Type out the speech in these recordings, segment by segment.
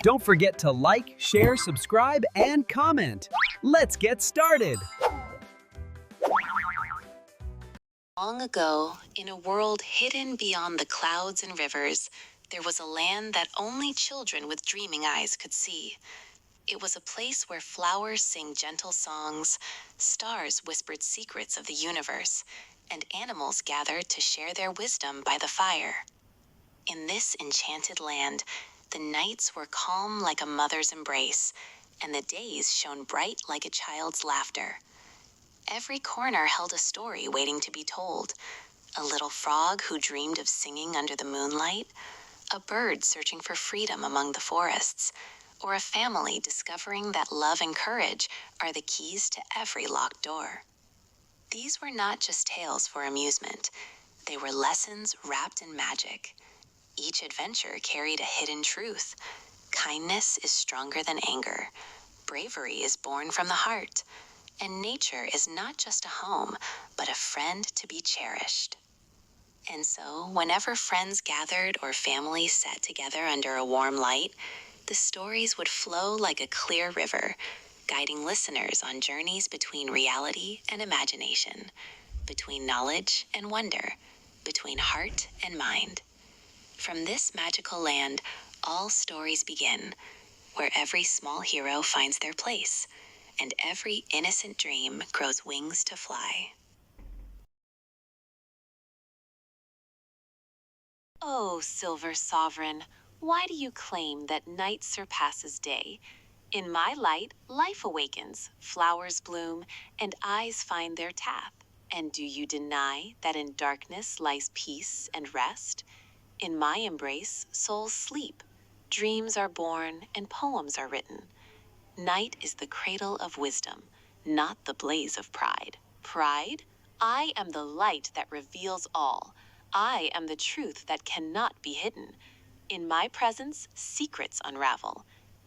Don't forget to like, share, subscribe, and comment. Let's get started. Long ago, in a world hidden beyond the clouds and rivers, there was a land that only children with dreaming eyes could see. It was a place where flowers sang gentle songs, stars whispered secrets of the universe, and animals gathered to share their wisdom by the fire. In this enchanted land, the nights were calm like a mother's embrace, and the days shone bright like a child's laughter. Every corner held a story waiting to be told. A little frog who dreamed of singing under the moonlight, a bird searching for freedom among the forests, or a family discovering that love and courage are the keys to every locked door. These were not just tales for amusement. They were lessons wrapped in magic. Each adventure carried a hidden truth. Kindness is stronger than anger. Bravery is born from the heart. And nature is not just a home, but a friend to be cherished. And so, whenever friends gathered or families sat together under a warm light, the stories would flow like a clear river, guiding listeners on journeys between reality and imagination, between knowledge and wonder, between heart and mind. From this magical land, all stories begin, where every small hero finds their place, and every innocent dream grows wings to fly. Oh, Silver Sovereign, why do you claim that night surpasses day? In my light, life awakens, flowers bloom, and eyes find their path. And do you deny that in darkness lies peace and rest? In my embrace, souls sleep, dreams are born, and poems are written. Night is the cradle of wisdom, not the blaze of pride. Pride? I am the light that reveals all. I am the truth that cannot be hidden. In my presence, secrets unravel.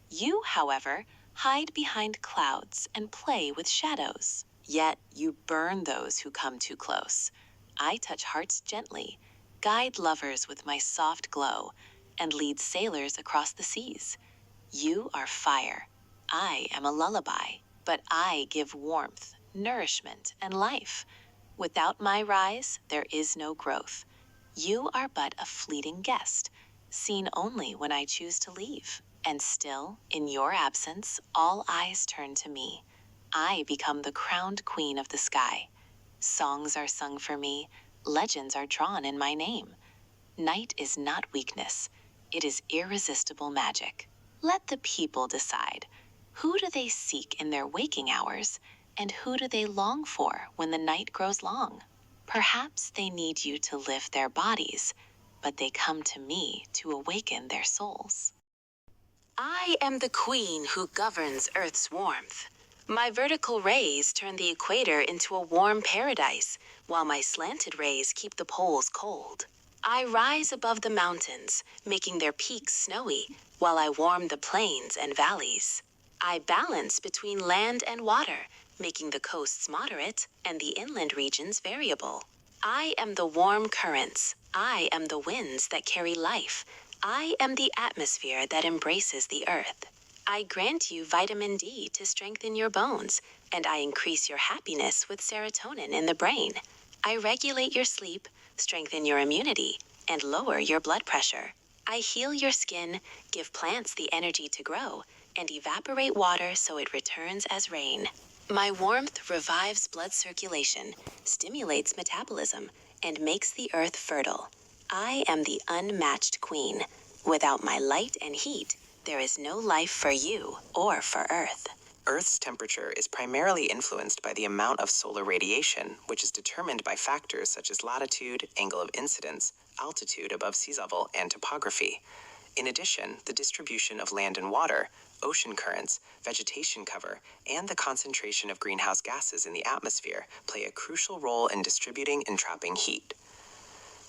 You, however, hide behind clouds and play with shadows. Yet you burn those who come too close. I touch hearts gently, guide lovers with my soft glow, and lead sailors across the seas. You are fire. I am a lullaby, but I give warmth, nourishment, and life. Without my rise, there is no growth. You are but a fleeting guest, seen only when I choose to leave. And still, in your absence, all eyes turn to me. I become the crowned queen of the sky. Songs are sung for me, legends are drawn in my name. Night is not weakness, it is irresistible magic. Let the people decide. Who do they seek in their waking hours, and who do they long for when the night grows long? Perhaps they need you to lift their bodies, but they come to me to awaken their souls. I am the queen who governs Earth's warmth. My vertical rays turn the equator into a warm paradise, while my slanted rays keep the poles cold. I rise above the mountains, making their peaks snowy, while I warm the plains and valleys. I balance between land and water, making the coasts moderate and the inland regions variable. I am the warm currents. I am the winds that carry life. I am the atmosphere that embraces the earth. I grant you vitamin D to strengthen your bones, and I increase your happiness with serotonin in the brain. I regulate your sleep, strengthen your immunity, and lower your blood pressure. I heal your skin, give plants the energy to grow, and evaporate water so it returns as rain. My warmth revives blood circulation, stimulates metabolism, and makes the earth fertile. I am the unmatched queen. Without my light and heat, there is no life for you or for Earth. Earth's temperature is primarily influenced by the amount of solar radiation, which is determined by factors such as latitude, angle of incidence, altitude above sea level, and topography. In addition, the distribution of land and water, ocean currents, vegetation cover, and the concentration of greenhouse gases in the atmosphere play a crucial role in distributing and trapping heat.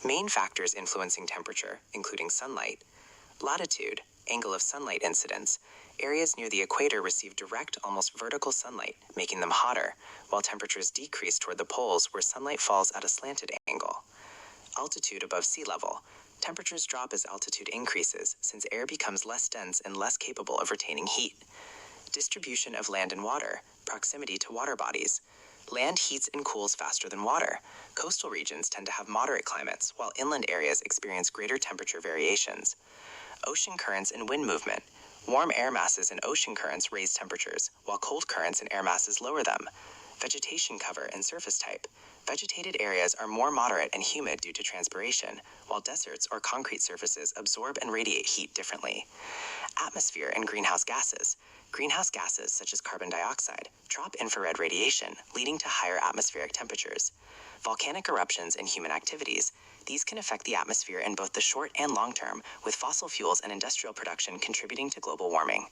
Main factors influencing temperature, including sunlight, latitude, angle of sunlight incidence. Areas near the equator receive direct, almost vertical sunlight, making them hotter, while temperatures decrease toward the poles where sunlight falls at a slanted angle. Altitude above sea level. Temperatures drop as altitude increases, since air becomes less dense and less capable of retaining heat. Distribution of land and water, proximity to water bodies. Land heats and cools faster than water. Coastal regions tend to have moderate climates, while inland areas experience greater temperature variations. Ocean currents and wind movement. Warm air masses in ocean currents raise temperatures, while cold currents in air masses lower them. Vegetation cover and surface type. Vegetated areas are more moderate and humid due to transpiration, while deserts or concrete surfaces absorb and radiate heat differently. Atmosphere and greenhouse gases. Greenhouse gases, such as carbon dioxide, trap infrared radiation, leading to higher atmospheric temperatures. Volcanic eruptions and human activities. These can affect the atmosphere in both the short and long term, with fossil fuels and industrial production contributing to global warming.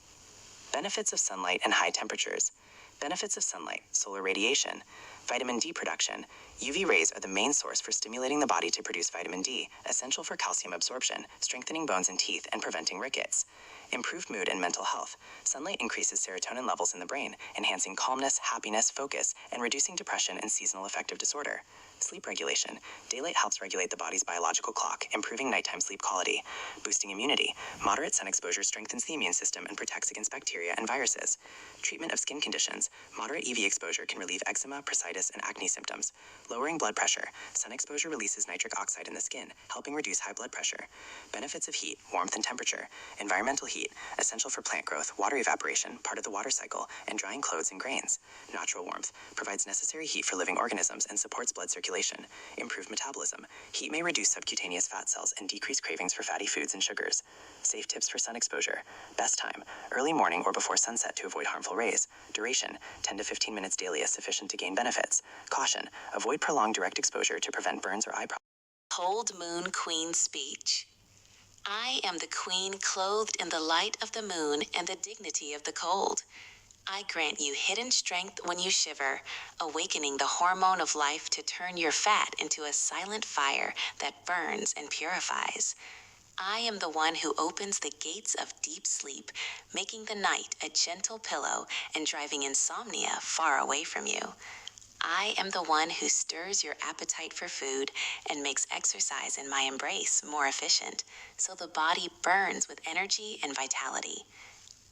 Benefits of sunlight and high temperatures. Benefits of sunlight, solar radiation, vitamin D production. UV rays are the main source for stimulating the body to produce vitamin D, essential for calcium absorption, strengthening bones and teeth, and preventing rickets. Improved mood and mental health. Sunlight increases serotonin levels in the brain, enhancing calmness, happiness, focus, and reducing depression and seasonal affective disorder. Sleep regulation. Daylight helps regulate the body's biological clock, improving nighttime sleep quality. Boosting immunity. Moderate sun exposure strengthens the immune system and protects against bacteria and viruses. Treatment of skin conditions. Moderate UV exposure can relieve eczema, bursitis, and acne symptoms. Lowering blood pressure. Sun exposure releases nitric oxide in the skin, helping reduce high blood pressure. Benefits of heat, warmth and temperature. Environmental heat, essential for plant growth, water evaporation, part of the water cycle, and drying clothes and grains. Natural warmth, provides necessary heat for living organisms and supports blood circulation. Improved metabolism. Heat may reduce subcutaneous fat cells and decrease cravings for fatty foods and sugars. Safe tips for sun exposure. Best time, early morning or before sunset to avoid harmful rays. Duration, 10 to 15 minutes daily is sufficient to gain benefits. Caution, avoid prolonged direct exposure to prevent burns or eye problems. Cold Moon Queen Speech. I am the queen clothed in the light of the moon and the dignity of the cold. I grant you hidden strength when you shiver, awakening the hormone of life to turn your fat into a silent fire that burns and purifies. I am the one who opens the gates of deep sleep, making the night a gentle pillow and driving insomnia far away from you. I am the one who stirs your appetite for food and makes exercise in my embrace more efficient, so the body burns with energy and vitality.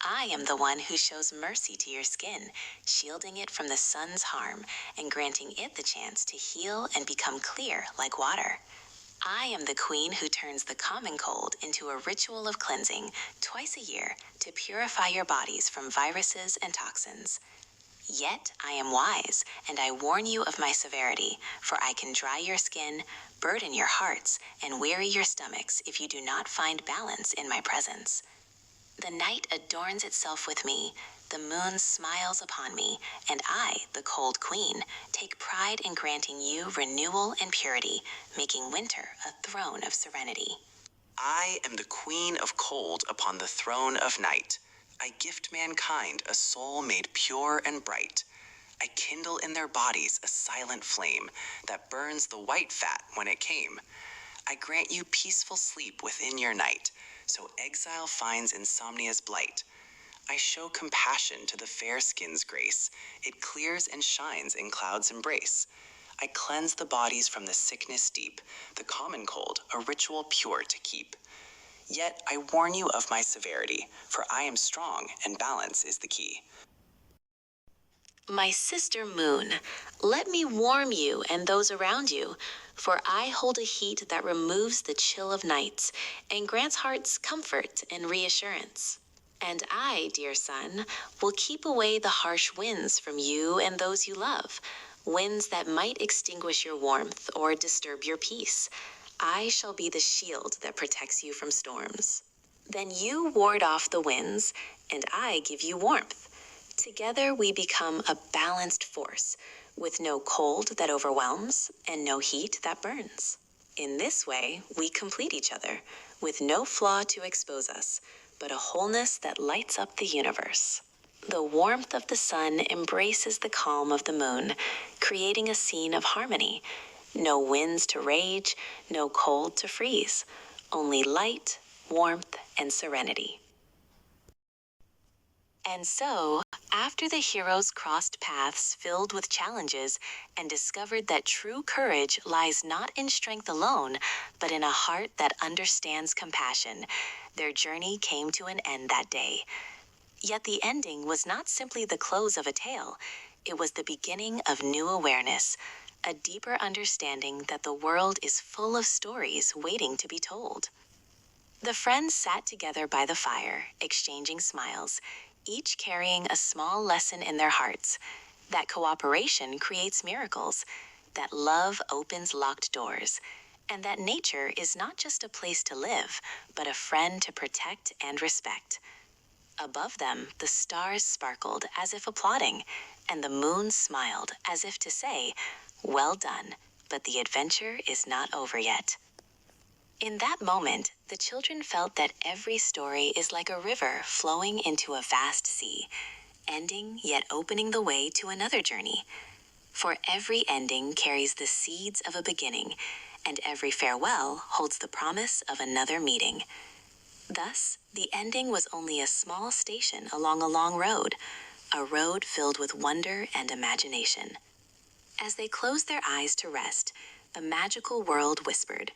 I am the one who shows mercy to your skin, shielding it from the sun's harm and granting it the chance to heal and become clear like water. I am the queen who turns the common cold into a ritual of cleansing twice a year to purify your bodies from viruses and toxins. Yet I am wise, and I warn you of my severity, for I can dry your skin, burden your hearts, and weary your stomachs if you do not find balance in my presence. The night adorns itself with me, the moon smiles upon me, and I, the cold queen, take pride in granting you renewal and purity, making winter a throne of serenity. I am the queen of cold upon the throne of night. I gift mankind a soul made pure and bright. I kindle in their bodies a silent flame that burns the white fat when it came. I grant you peaceful sleep within your night, so exile finds insomnia's blight. I show compassion to the fair skin's grace. It clears and shines in cloud's embrace. I cleanse the bodies from the sickness deep, the common cold, a ritual pure to keep. Yet I warn you of my severity, for I am strong and balance is the key. My sister moon, let me warm you and those around you, for I hold a heat that removes the chill of nights and grants hearts comfort and reassurance. And I, dear sun, will keep away the harsh winds from you and those you love, winds that might extinguish your warmth or disturb your peace. I shall be the shield that protects you from storms. Then you ward off the winds, and I give you warmth. Together we become a balanced force, with no cold that overwhelms and no heat that burns. In this way, we complete each other, with no flaw to expose us, but a wholeness that lights up the universe. The warmth of the sun embraces the calm of the moon, creating a scene of harmony. No winds to rage, no cold to freeze, only light, warmth, and serenity. And so, after the heroes crossed paths filled with challenges and discovered that true courage lies not in strength alone, but in a heart that understands compassion, their journey came to an end that day. Yet the ending was not simply the close of a tale, it was the beginning of new awareness, a deeper understanding that the world is full of stories waiting to be told. The friends sat together by the fire, exchanging smiles, each carrying a small lesson in their hearts, that cooperation creates miracles, that love opens locked doors, and that nature is not just a place to live, but a friend to protect and respect. Above them, the stars sparkled as if applauding, and the moon smiled as if to say, "Well done, but the adventure is not over yet." In that moment, the children felt that every story is like a river flowing into a vast sea, ending yet opening the way to another journey. For every ending carries the seeds of a beginning, and every farewell holds the promise of another meeting. Thus, the ending was only a small station along a long road, a road filled with wonder and imagination. As they closed their eyes to rest, a magical world whispered,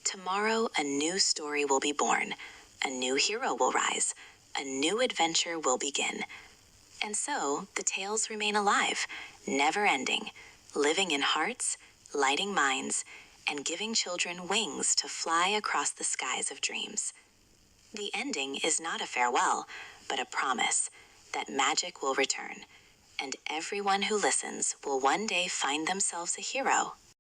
"Tomorrow a new story will be born, a new hero will rise, a new adventure will begin." And so, the tales remain alive, never ending, living in hearts, lighting minds, and giving children wings to fly across the skies of dreams. The ending is not a farewell, but a promise that magic will return, and everyone who listens will one day find themselves a hero